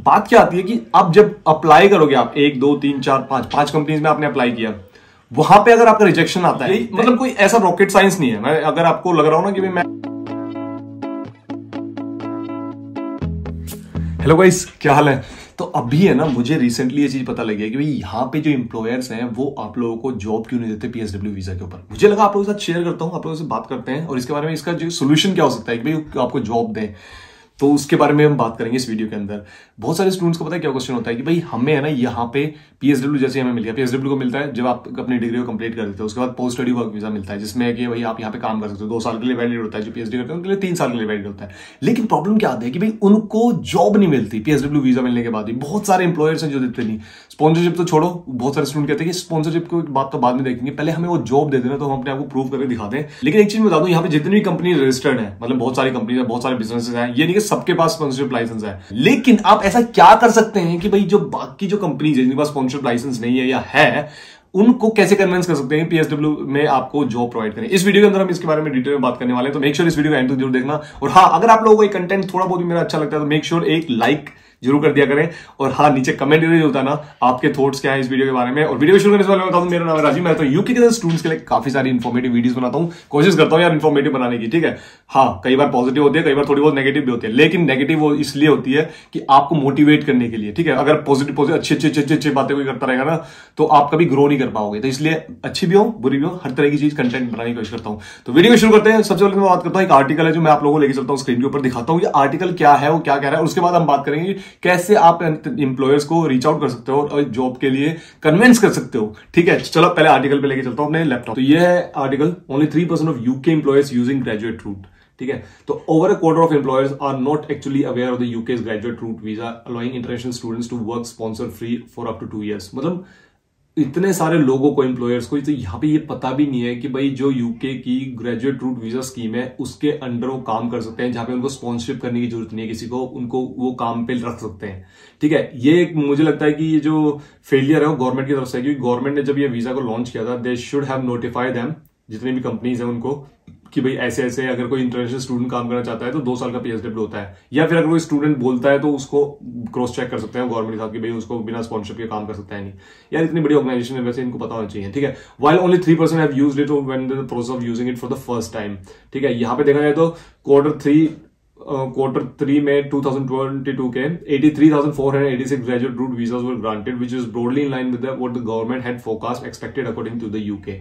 बात क्या आती है कि आप जब अप्लाई करोगे, आप 1 2 3 4 5 कंपनीज में आपने अप्लाई किया, वहां पे अगर आपका रिजेक्शन आता है, मतलब कोई ऐसा रॉकेट साइंस नहीं है। मैं अगर आपको लग रहा हूं ना कि मैं हेलो गाइस, क्या हाल है। तो अभी है ना, मुझे रिसेंटली ये चीज पता लगी है कि भाई यहाँ पे जो एम्प्लॉयर्स हैं वो आप लोगों को जॉब क्यों नहीं देते पीएसडब्ल्यू वीजा के ऊपर। मुझे लगा आप लोगों के साथ शेयर करता हूँ, आप लोगों से बात करते हैं और इसके बारे में इसका जो सोल्यूशन क्या हो सकता है कि भाई आपको जॉब दें। तो उसके बारे में हम बात करेंगे इस वीडियो के अंदर। बहुत सारे स्टूडेंट्स को पता है क्या क्वेश्चन होता है कि भाई हमें है ना यहाँ पे पीएसडब्ल्यू जैसे हमें मिल गया, पीएसडब्ल्यू को मिलता है जब आप अपनी डिग्री को कंप्लीट कर देते हो, उसके बाद पोस्ट स्टडी वर्क वीजा मिलता है जिसमें कि भाई आप यहाँ पे काम कर सकते हो। 2 साल के लिए वैलिड होता है, जो पीएचडी करते हैं उनके लिए 3 साल के लिए वैलिड होता है। लेकिन प्रॉब्लम क्या आता है कि भाई उनको जॉब नहीं मिलती पीएसडब्ल्यू वीजा मिलने के बाद भी। बहुत सारे एम्प्लॉयर्स हैं जो देते नहीं। स्पॉन्सरशिप तो छोड़ो, बहुत सारे स्टूडेंट कहते हैं कि स्पॉन्सरशिप की बात तो बाद में देखेंगे, पहले हमें वो जॉब दे देना तो हम अपने आप को प्रूव करके दिखा दें। लेकिन एक चीज बता दूं, यहाँ पे जितनी भी कंपनी रजिस्टर्ड है, मतलब बहुत सारी कंपनी है, बहुत सारे बिजनेसेस हैं, ये नहीं कि सबके पास स्पॉन्सरशिप लाइसेंस है। लेकिन आप ऐसा क्या कर सकते हैं कि भाई जो बाकी जो कंपनीज है जिनके पास स्पॉन्सरशिप लाइसेंस नहीं है या है, उनको कैसे कन्विंस कर सकते हैं पीएसडब्ल्यू में आपको जॉब प्रोवाइड करें। इस वीडियो के अंदर हम इसके बारे में डिटेल में बात करने वाले हैं, तो मेक श्योर इस वीडियो को एंड तक जरूर देखना। और हाँ, अगर आप लोगों को ये कंटेंट थोड़ा बहुत भी मेरा अच्छा लगता है तो मेक श्योर एक लाइक जरूर कर दिया करें। और हाँ, नीचे कमेंट जरूर होता है ना आपके थॉट्स क्या है इस वीडियो के बारे में। और वीडियो शुरू करने से पहले बता दूं, मेरा नाम है राजीव, मैं तो यूके के स्टूडेंट्स के लिए काफी सारी इन्फॉर्मेटिव वीडियोस बनाता हूं, कोशिश करता हूं यार इन्फॉर्मेटिव बनाने की, ठीक है। हाँ, कई बार पॉजिटिव होती है, कई बार थोड़ी बहुत नेगेटिव भी होती है, लेकिन नेगेटिव वो इसलिए होती है कि आपको मोटिवेट करने के लिए, ठीक है। अगर पॉजिटिव अच्छी बातें कोई करता रहेगा ना तो आप कभी ग्रो नहीं कर पाओगे। तो इसलिए अच्छी भी हो बुरी भी हो, हर तरह की चीज कंटेंट बनाने की कोशिश करता हूं। तो वीडियो शुरू करते हैं। सबसे पहले मैं बात करता हूं, एक आर्टिकल है जो मैं आप लोगों को लेकर चलता हूं, स्क्रीन के ऊपर दिखाता हूं ये आर्टिकल क्या है, वो क्या कह रहा है। उसके बाद हम बात करेंगे कैसे आप एम्प्लॉयर्स को रीच आउट कर सकते हो और जॉब के लिए कन्विंस कर सकते हो, ठीक है। चलो पहले आर्टिकल पे लेके चलता हूं अपने लैपटॉप। तो ये है article, only 3% of UK employers using graduate route, ठीक है। तो over a quarter of employers are not actually aware of the UK's graduate route visa allowing international students to work sponsor free for up to 2 years। मतलब इतने सारे लोगों को, employers को, तो यहाँ पे ये पता भी नहीं है कि भाई जो यूके की ग्रेजुएट रूट वीजा स्कीम है उसके अंडर वो काम कर सकते हैं, जहां पे उनको स्पॉन्सरशिप करने की जरूरत नहीं है किसी को, उनको वो काम पे रख सकते हैं, ठीक है। ये एक मुझे लगता है कि ये जो फेलियर है वो गवर्नमेंट की तरफ से है, क्योंकि गवर्नमेंट ने जब ये वीजा को लॉन्च किया था, they should have notified them, जितनी भी कंपनीज है उनको, कि भाई ऐसे ऐसे अगर कोई इंटरनेशनल स्टूडेंट काम करना चाहता है तो 2 साल का पीएसडब्ल्यू होता है। या फिर अगर कोई स्टूडेंट बोलता है तो उसको क्रॉस चेक कर सकते हैं गवर्नमेंट के साथ कि भाई उसको बिना स्पॉन्सरशिप के काम कर सकता है नहीं। यार इतनी बड़ी ऑर्गेनाइजेशन है, वैसे इनको पता होना चाहिए, ठीक है। While only 3% have used it when the process of using it for the first time, ठीक है। यहां पे देखा जाए तो क्वार्टर 3 में 2022 के 83,486 graduate route visas were granted, which is broadly in line with what the government had forecast expected according to the UK.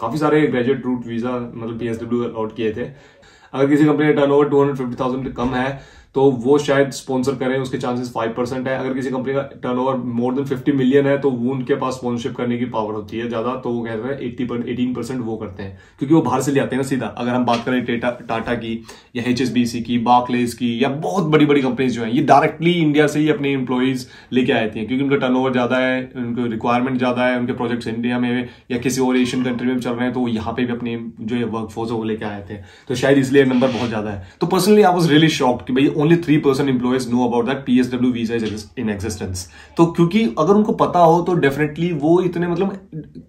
काफी सारे ग्रेजुएट रूट वीजा मतलब पीएसडब्ल्यू अलॉट किए थे। अगर किसी कंपनी का टर्नओवर 250,000 कम है तो वो शायद स्पॉन्सर करें, उसके चांसेस 5% है। अगर किसी कंपनी का टर्नओवर मोर देन 50 मिलियन है तो वो उनके पास स्पॉन्सरशिप करने की पावर होती है ज्यादा, तो वो कहते हैं 18% वो करते हैं, क्योंकि वो बाहर से ले आते हैं ना सीधा। अगर हम बात करें टाटा की या HSBC की, बार्कलेज की, या बहुत बड़ी बड़ी कंपनीज जो है, ये डायरेक्टली इंडिया से ही अपने एम्प्लॉइज लेके आती हैं, क्योंकि उनका टर्नओवर ज्यादा है, उनकी रिक्वायरमेंट ज्यादा है, उनके प्रोजेक्ट्स इंडिया में या किसी और एशियन कंट्री में चल रहे हैं, तो यहाँ पे भी अपनी जो वर्कफोर्स है वो लेके आए थे, तो शायद इसलिए नंबर बहुत ज्यादा है। तो personally I was really shocked कि भाई only 3% employers know about that PSW visa is in existence. तो क्योंकि अगर उनको पता हो तो डेफिनेटली वो इतने, मतलब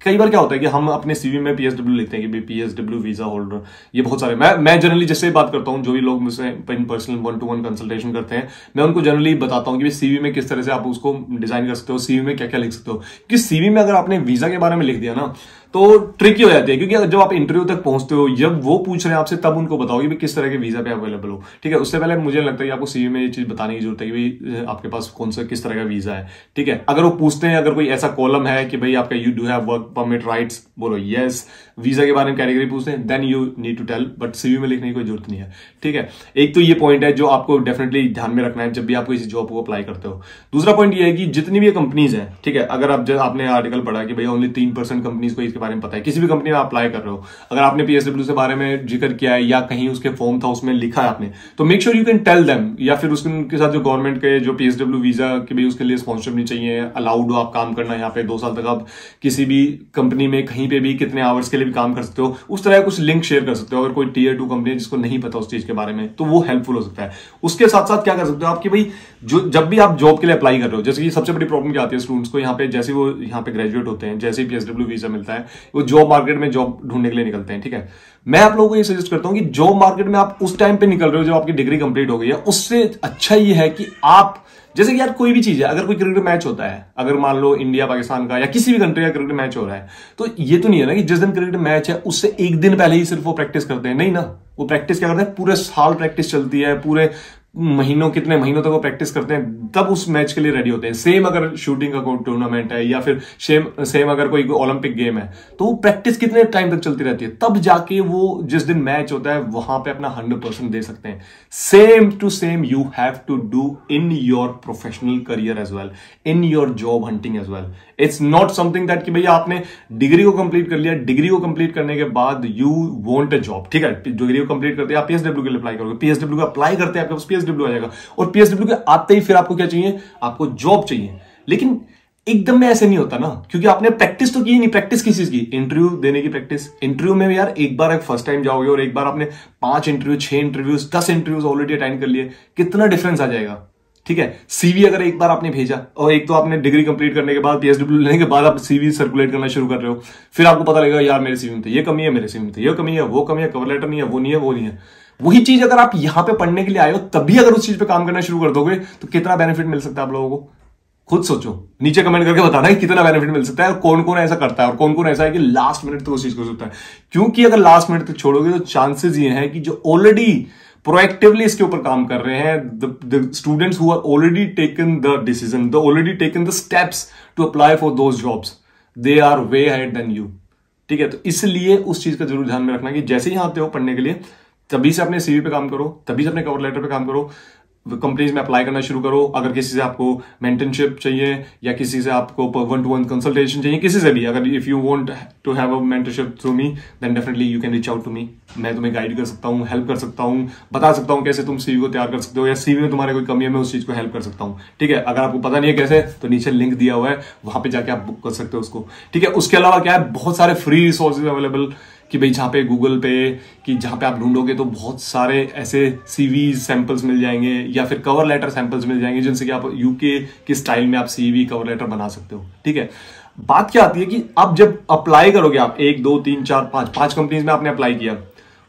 कई बार क्या होता है कि हम अपने सीवी में पीएसडब्ल्यू लिखते हैं कि भाई पीएसडब्ल्यू वीजा होल्डर, ये बहुत सारे, मैं जनरली जिससे बात करता हूं, जो भी लोग मुझसे इन पर्सनल 1-to-1 कंसल्टेशन करते हैं, मैं उनको जनरली बताता हूं कि सीवी में किस तरह से आप उसको डिजाइन कर सकते हो, सीवी में क्या क्या लिख सकते हो। क्योंकि सीवी में अगर आपने वीजा के बारे में लिख दिया ना तो ट्रिकी हो जाती है, क्योंकि जब आप इंटरव्यू तक पहुंचते हो, जब वो पूछ रहे हैं आपसे, तब उनको बताओगे कि किस तरह के वीजा पे अवेलेबल हो, ठीक है। उससे पहले मुझे लगता है कि आपको सीवी में ये चीज बताने की जरूरत है कि भाई आपके पास कौन सा किस तरह का वीजा है, ठीक है। अगर वो पूछते हैं, अगर कोई ऐसा कॉलम है कि भाई आपका you do have work permit rights, बोलो यस। वीजा के बारे में कैटेगरी पूछते हैं, then you need to tell, but CV में लिखने की कोई जरूरत नहीं है, ठीक है। एक तो ये पॉइंट है जो आपको डेफिनेटली ध्यान में रखना है जब भी आप किसी जॉब को अप्लाई करते हो। दूसरा पॉइंट ये है कि जितनी भी कंपनीज है, ठीक है, अगर आपने आर्टिकल पढ़ा कि भाई ओनली 3% कंपनीज को इसके बारे में पता है, किसी भी कंपनी में अप्लाई कर रहे हो, अगर आपने पीएसडब्ल्यू के बारे में जिक्र किया है या कहीं उसके फॉर्म था उसमें लिखा है आपने, तो make sure you can tell them, या फिर उनके साथ जो गवर्नमेंट के जो पीएसडब्ल्यू वीजा कि भाई उसके लिए स्पॉन्सरशिप नहीं चाहिए, अलाउड हो आप काम करना यहाँ पे 2 साल तक, आप किसी भी कंपनी में कहीं पे भी कितने आवर्स के लिए भी काम कर सकते हो, उस तरह कुछ लिंक शेयर कर सकते हो। अगर कोई Tier 2 कंपनी जिसको नहीं पता उस चीज के बारे में, तो वो हेल्पफुल हो सकता है। उसके साथ साथ क्या कर सकते हो आपकी, भाई जो जब भी आप जॉब के लिए अप्लाई कर रहे हो, जैसे कि सबसे बड़ी प्रॉब्लम क्या आती है स्टूडेंट्स को यहाँ पे, जैसे वो यहाँ पे ग्रेजुएट होते हैं, जैसे ही पीएसडब्ल्यू वीजा मिलता है, वो जॉब मार्केट में जॉब ढूंढने के लिए निकलते हैं, ठीक है। मैं आप लोगों को ये सजेस्ट करता हूं कि जॉब मार्केट में आप उस टाइम पे निकल रहे हो जब आपकी डिग्री कंप्लीट हो गई है, उससे अच्छा ये है कि आप जैसे कि यार कोई भी चीज है, अगर कोई क्रिकेट मैच होता है, अगर मान लो इंडिया पाकिस्तान का या किसी भी कंट्री का क्रिकेट मैच हो रहा है, तो ये तो नहीं है ना कि जिस दिन क्रिकेट मैच है उससे एक दिन पहले ही सिर्फ वो प्रैक्टिस करते हैं, नहीं ना। वो प्रैक्टिस क्या करते हैं, पूरे साल प्रैक्टिस चलती है, पूरे महीनों, कितने महीनों तक वो प्रैक्टिस करते हैं, तब उस मैच के लिए रेडी होते हैं। सेम अगर शूटिंग का कोई टूर्नामेंट है या फिर सेम अगर कोई ओलंपिक गेम है, तो वो प्रैक्टिस कितने टाइम तक चलती रहती है, तब जाके वो जिस दिन मैच होता है वहां पे अपना 100% दे सकते हैं। Same to same you have to do in your professional career as well, in your job hunting as well. It's not something that कि भैया आपने डिग्री को कंप्लीट कर लिया, डिग्री को कंप्लीट करने के बाद यू वांट अ जॉब, ठीक है, डिग्री को कंप्लीट करते हैं आप पीएसडब्ल्यू के लिए अप्लाई करोगे, पीएसडब्ल्यू का अप्लाई करते हैं आपके पास पीएसडब्ल्यू आ जाएगा, और पीएसडब्ल्यू के आते ही फिर आपको क्या चाहिए, आपको जॉब चाहिए। लेकिन एकदम में ऐसे नहीं होता ना, क्योंकि आपने प्रैक्टिस तो की नहीं। प्रैक्टिस किस चीज की, इंटरव्यू देने की प्रैक्टिस। इंटरव्यू में यार एक बार फर्स्ट टाइम जाओगे और एक बार आपने 5 interview, 6 interviews, 10 interviews already attend कर लिए, कितना डिफरेंस आ जाएगा, ठीक है। सीवी अगर एक बार आपने भेजा, और एक तो आपने डिग्री कंप्लीट करने के बाद, पीएसडब्ल्यू लेने के बाद आप सीवी सर्कुलेट करना शुरू कर रहे हो, फिर आपको पता लगेगा यार मेरे सीवी में तो ये कमी है, मेरे सीवी में तो ये कमी है, वो कमी है, कवर लेटर नहीं है, वो नहीं है, वो नहीं है। वही चीज अगर आप यहां पे पढ़ने के लिए आए हो, तभी अगर उस चीज पे काम करना शुरू कर दोगे तो कितना बेनिफिट मिल सकता है आप लोगों को, खुद सोचो। नीचे कमेंट करके बताना है कितना बेनिफिट मिल सकता है, और कौन कौन ऐसा करता है और कौन कौन ऐसा है कि लास्ट मिनट तक उस चीज को सोचता है। क्योंकि अगर लास्ट मिनट तक छोड़ोगे तो चांसेस ये है कि जो ऑलरेडी प्रोएक्टिवली इसके ऊपर काम कर रहे हैं, the students who are already taken the decision, the already taken the steps to apply for those jobs, they are way ahead then you, ठीक है। तो इसलिए उस चीज का जरूर ध्यान में रखना कि जैसे ही आते हो पढ़ने के लिए, तभी से अपने सीवी पे काम करो, तभी से अपने कवर लेटर पे काम करो, कंपनीज में अप्लाई करना शुरू करो। अगर किसी से आपको मेंटरशिप चाहिए या किसी से आपको 1-to-1 कंसल्टेशन चाहिए, किसी से भी, अगर if you want to have a mentorship through me, then definitely you can reach out to me. मैं तुम्हें गाइड कर सकता हूँ, हेल्प कर सकता हूँ, बता सकता हूँ कैसे तुम सीवी को तैयार कर सकते हो, या सीवी में तुम्हारे कोई कमी है मैं उस चीज को हेल्प कर सकता हूँ, ठीक है। अगर आपको पता नहीं है कैसे, तो नीचे लिंक दिया हुआ है, वहां पे जाके आप बुक कर सकते हो उसको, ठीक है। उसके अलावा क्या है, बहुत सारे फ्री रिसोर्सेज अवेलेबल कि भाई जहां पे गूगल पे, कि जहां पे आप ढूंढोगे तो बहुत सारे ऐसे सीवी सैंपल्स मिल जाएंगे या फिर कवर लेटर सैंपल्स मिल जाएंगे, जिनसे कि आप यूके के स्टाइल में आप सीवी कवर लेटर बना सकते हो, ठीक है। बात क्या आती है कि अब जब अप्लाई करोगे आप 1, 2, 3, 4, 5 कंपनीज में आपने अप्लाई किया,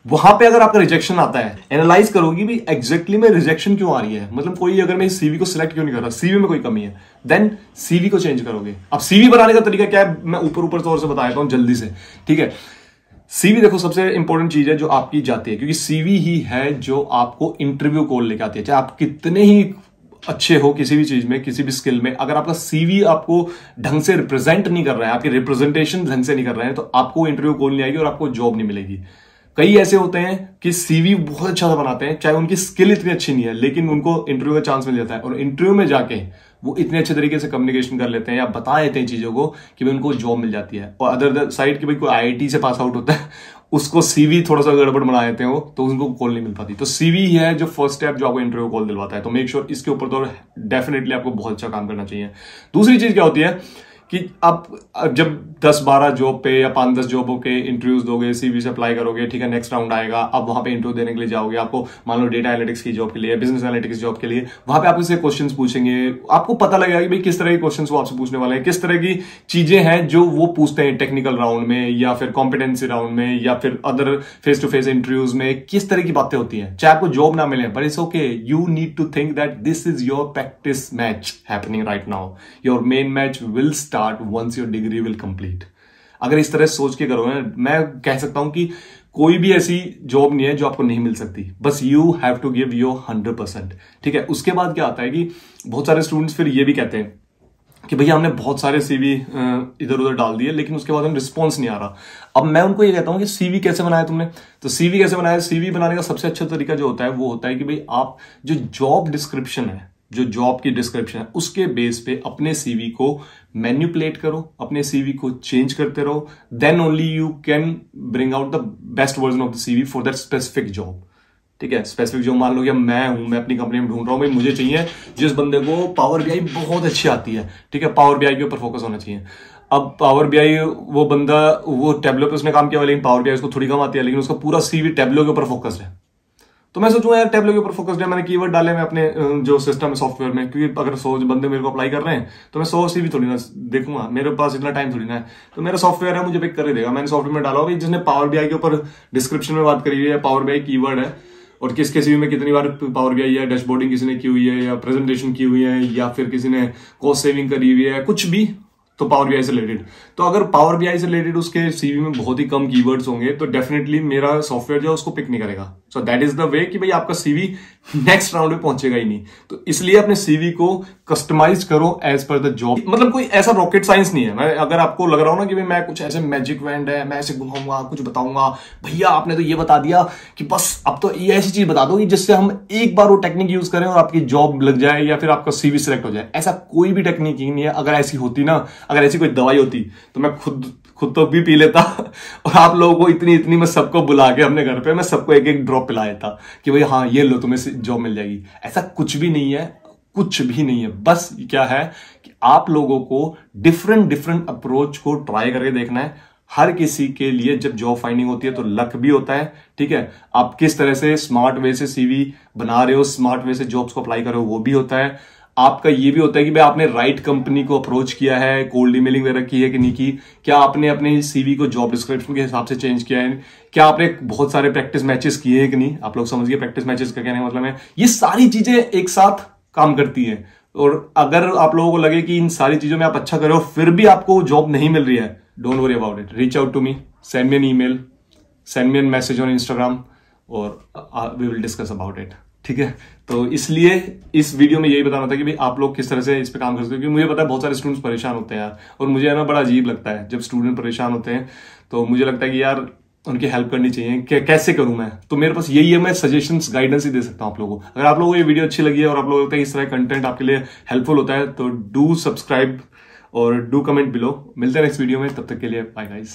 वहां पे अगर आपका रिजेक्शन आता है, एनालाइज करोगी भी एग्जैक्टली में रिजेक्शन क्यों आ रही है, मतलब कोई अगर मैं सीवी को सिलेक्ट क्यों नहीं कर रहा, सीवी में कोई कमी है, देन सीवी को चेंज करोगे। अब सीवी बनाने का तरीका क्या है, मैं ऊपर तौर से बता देता हूं जल्दी से, ठीक है। सीवी देखो सबसे इंपॉर्टेंट चीज है जो आपकी जाती है, क्योंकि सीवी ही है जो आपको इंटरव्यू कॉल लेके आती है। चाहे आप कितने ही अच्छे हो किसी भी चीज में, किसी भी स्किल में, अगर आपका सीवी आपको ढंग से रिप्रेजेंट नहीं कर रहा है, आपकी रिप्रेजेंटेशन ढंग से नहीं कर रहे हैं, तो आपको इंटरव्यू कॉल नहीं आएगी और आपको जॉब नहीं मिलेगी। कई ऐसे होते हैं कि सीवी बहुत अच्छा सा बनाते हैं, चाहे उनकी स्किल इतनी अच्छी नहीं है, लेकिन उनको इंटरव्यू का चांस मिल जाता है, और इंटरव्यू में जाके वो इतने अच्छे तरीके से कम्युनिकेशन कर लेते हैं या बता देते हैं चीजों को कि भाई उनको जॉब मिल जाती है। और अदर साइड की भाई कोई आईआईटी से पास आउट होता है, उसको सीवी थोड़ा सा गड़बड़ बना देते हैं वो, तो उनको कॉल नहीं मिल पाती। तो सीवी ही है जो फर्स्ट स्टेप जो आपको इंटरव्यू कॉल दिलवाता है। तो मेक श्योर इसके ऊपर तो डेफिनेटली आपको बहुत अच्छा काम करना चाहिए। दूसरी चीज क्या होती है कि आप जब 10-12 जॉब पे या 5-10 जॉबों के इंटरव्यूज दोगे, सीवी से अप्लाई करोगे, ठीक है, नेक्स्ट राउंड आएगा, अब वहां पे इंटरव्यू देने के लिए जाओगे, आपको मान लो डेटा एनालिटिक्स की जॉब के लिए, बिजनेस एनालिटिक्स जॉब के लिए, वहां पे आपसे क्वेश्चंस पूछेंगे, आपको पता लगेगा कि भाई किस तरह के क्वेश्चंस वो आपसे पूछने वाले हैं, किस तरह की चीजें हैं जो वो पूछते हैं टेक्निकल राउंड में या फिर कॉम्पिटेंसी राउंड में या फिर other face to face interviews में, किस तरह की बातें होती हैं। चाहे आपको जॉब ना मिले, but it's okay, you need to think that this is your practice match happening right now, your main match will start once your degree will complete. अगर इस तरह सोच के करोगे, मैं कह सकता हूं कि कोई भी ऐसी जॉब नहीं है जो आपको नहीं मिल सकती, बस you have to give your 100%, ठीक है। उसके बाद क्या आता है कि बहुत सारे स्टूडेंट्स फिर ये भी कहते हैं कि भैया हमने बहुत सारे सीवी इधर उधर डाल दिए, लेकिन उसके बाद हम रिस्पॉन्स नहीं आ रहा। अब मैं उनको ये कहता हूं कि सीवी कैसे बनाया तुमने, तो सीवी कैसे बनाया, सीवी बनाने का सबसे अच्छा तरीका जो होता है वो होता है कि भाई आप जो जॉब डिस्क्रिप्शन है, जो जॉब की डिस्क्रिप्शन है, उसके बेस पे अपने सीवी को मैन्युपुलेट करो, अपने सीवी को चेंज करते रहो, then only you can bring out the best version of the CV for that specific job, ठीक है। स्पेसिफिक जॉब मान लो कि मैं हूं, मैं अपनी कंपनी में ढूंढ रहा हूं, भाई मुझे चाहिए जिस बंदे को पावर बीआई बहुत अच्छी आती है, ठीक है, पावर बीआई के ऊपर फोकस होना चाहिए। अब पावर बीआई वो बंदा वो टैब्लो पे उसने काम किया, लेकिन पावर बीआई उसको थोड़ी कम आती है, लेकिन उसका पूरा सीवी टैब्लो के ऊपर फोकस्ड है। तो मैं सोचूंगा यार टैब्लो के ऊपर फोकस्ड है, मैंने कीवर्ड डाले मैं अपने जो सिस्टम है सॉफ्टवेयर में, क्योंकि अगर 100 बंदे मेरे को अप्लाई कर रहे हैं तो मैं 100 सीवी थोड़ी ना देखूंगा, मेरे पास इतना टाइम थोड़ी ना है। तो मेरा सॉफ्टवेयर है, मुझे पिक कर ही देगा। मैंने सॉफ्टवेयर में डाला भाई जिसने पावर बीआई के ऊपर डिस्क्रिप्शन में बात करी है, पावर बीआई कीवर्ड है, और किसके सीवी में कितनी बार पावर बीआई या डैशबोर्डिंग किसी ने की हुई है, या प्रेजेंटेशन की हुई है, या फिर किसी ने कॉस्ट सेविंग करी हुई है, कुछ भी, तो पावर बीआई से रिलेटेड। तो अगर पावर बीआई से रिलेटेड उसके सीवी में बहुत ही कम कीवर्ड्स होंगे तो डेफिनेटली मेरा सॉफ्टवेयर जो है उसको पिक नहीं करेगा। So that is the way कि भाई आपका सीवी नेक्स्ट राउंड में पहुंचेगा ही नहीं। तो इसलिए अपने सीवी को कस्टमाइज करो एज पर द जॉब। मतलब कोई ऐसा रॉकेट साइंस नहीं है। मैं अगर आपको लग रहा हूं ना कि भाई मैं कुछ ऐसे मैजिक वैंड है, मैं ऐसे घुमाऊंगा, कुछ बताऊंगा, भैया आपने तो ये बता दिया कि बस अब तो ये ऐसी चीज बता दो कि जिससे हम एक बार वो टेक्निक यूज करें और आपकी जॉब लग जाए या फिर आपका सीवी सिलेक्ट हो जाए। ऐसा कोई भी टेक्निक ही नहीं है। अगर ऐसी होती ना, अगर ऐसी कोई दवाई होती तो मैं खुद तो भी पी लेता और आप लोगों को इतनी मैं सबको बुला के अपने घर पे मैं सबको एक एक ड्रॉप पिला देता कि भाई हाँ ये लो तुम्हें जॉब मिल जाएगी। ऐसा कुछ भी नहीं है, कुछ भी नहीं है। बस क्या है कि आप लोगों को डिफरेंट अप्रोच को ट्राई करके देखना है। हर किसी के लिए जब जॉब फाइंडिंग होती है तो लक भी होता है, ठीक है। आप किस तरह से स्मार्ट वे से सीवी बना रहे हो, स्मार्ट वे से जॉब्स को अप्लाई कर रहे हो, वो भी होता है। आपका ये भी होता है कि भाई आपने राइट कंपनी को अप्रोच किया है, कोल्ड ईमेलिंग वगैरह की है कि नहीं की, क्या आपने अपने सीवी को जॉब डिस्क्रिप्शन के हिसाब से चेंज किया है, क्या आपने बहुत सारे प्रैक्टिस मैचेस किए हैं कि नहीं। आप लोग समझिए प्रैक्टिस मैचेस का कहने का मतलब है ये सारी चीजें एक साथ काम करती है। और अगर आप लोगों को लगे कि इन सारी चीजों में आप अच्छा कर रहे हो फिर भी आपको जॉब नहीं मिल रही है, don't worry about it, reach out to me, send me an email, send me an message on Instagram और we will discuss about it, ठीक है। तो इसलिए इस वीडियो में यही बताना था कि भाई आप लोग किस तरह से इस पे काम कर सकते हो, क्योंकि मुझे पता है बहुत सारे स्टूडेंट्स परेशान होते हैं यार, और मुझे है ना बड़ा अजीब लगता है जब स्टूडेंट परेशान होते हैं। तो मुझे लगता है कि यार उनकी हेल्प करनी चाहिए। कैसे करूं मैं, तो मेरे पास यही है, मैं सजेशंस गाइडेंस ही दे सकता हूं आप लोगों को। अगर आप लोगों को ये वीडियो अच्छी लगी है और आप लोगों को लगता है इस तरह कंटेंट आपके लिए हेल्पफुल होता है तो डू सब्सक्राइब और डू कमेंट बिलो। मिलते हैं नेक्स्ट वीडियो में, तब तक के लिए बाय गाइस।